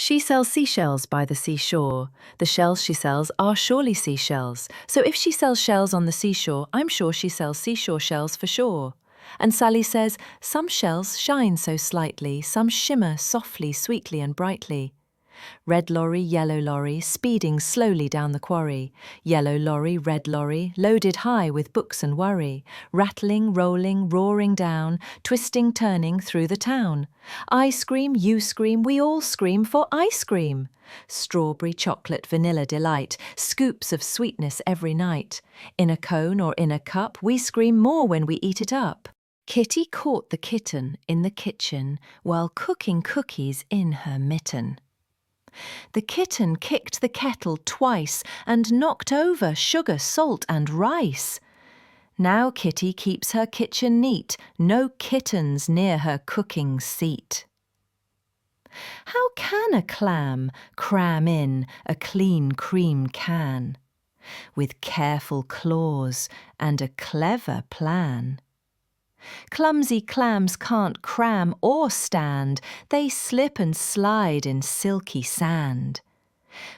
She sells seashells by the seashore. The shells she sells are surely seashells. So if she sells shells on the seashore, I'm sure she sells seashore shells for sure. And Sally says, some shells shine so slightly, some shimmer softly, sweetly and brightly. Red lorry, yellow lorry, speeding slowly down the quarry. Yellow lorry, red lorry, loaded high with books and worry. Rattling, rolling, roaring down, twisting, turning through the town. I scream, you scream, we all scream for ice cream. Strawberry, chocolate, vanilla delight, scoops of sweetness every night. In a cone or in a cup, we scream more when we eat it up. Kitty caught the kitten in the kitchen while cooking cookies in her mitten. The kitten kicked the kettle twice and knocked over sugar, salt and rice. Now Kitty keeps her kitchen neat, no kittens near her cooking seat. How can a clam cram in a clean cream can? With careful claws and a clever plan. Clumsy clams can't cram or stand, they slip and slide in silky sand.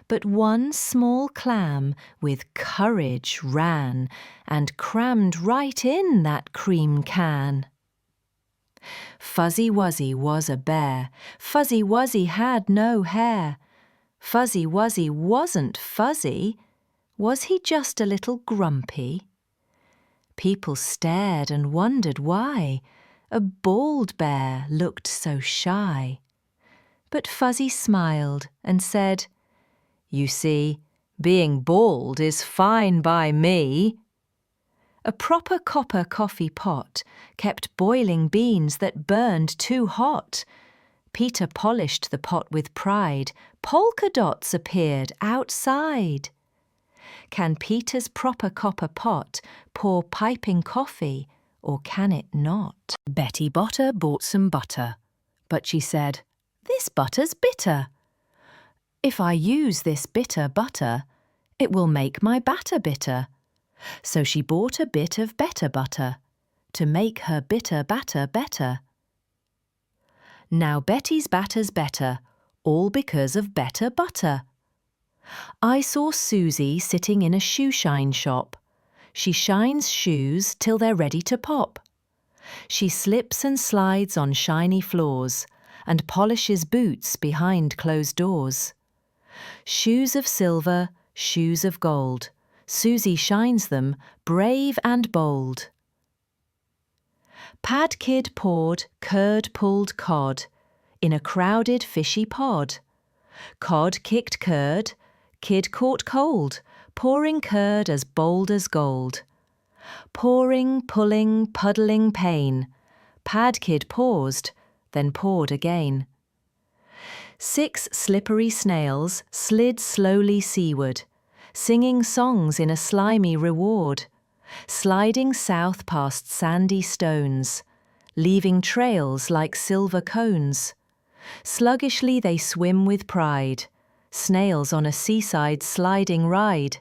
But one small clam with courage ran and crammed right in that cream can. Fuzzy Wuzzy was a bear, Fuzzy Wuzzy had no hair. Fuzzy Wuzzy wasn't fuzzy, was he just a little grumpy? People stared and wondered why a bald bear looked so shy. But Fuzzy smiled and said, "You see, being bald is fine by me." A proper copper coffee pot kept boiling beans that burned too hot. Peter polished the pot with pride. Polka dots appeared outside. Can Peter's proper copper pot pour piping coffee, or can it not? Betty Botter bought some butter, but she said, "This butter's bitter. If I use this bitter butter, it will make my batter bitter." So she bought a bit of better butter to make her bitter batter better. Now Betty's batter's better, all because of better butter. I saw Susie sitting in a shoe shine shop. She shines shoes till they're ready to pop. She slips and slides on shiny floors and polishes boots behind closed doors. Shoes of silver, shoes of gold, Susie shines them, brave and bold. Pad Kid poured curd pulled cod in a crowded fishy pod. Cod kicked curd, Kid caught cold, pouring curd as bold as gold. Pouring, pulling, puddling pain, Pad Kid paused, then poured again. 6 slippery snails slid slowly seaward, singing songs in a slimy reward, sliding south past sandy stones, leaving trails like silver cones. Sluggishly they swim with pride, snails on a seaside sliding ride.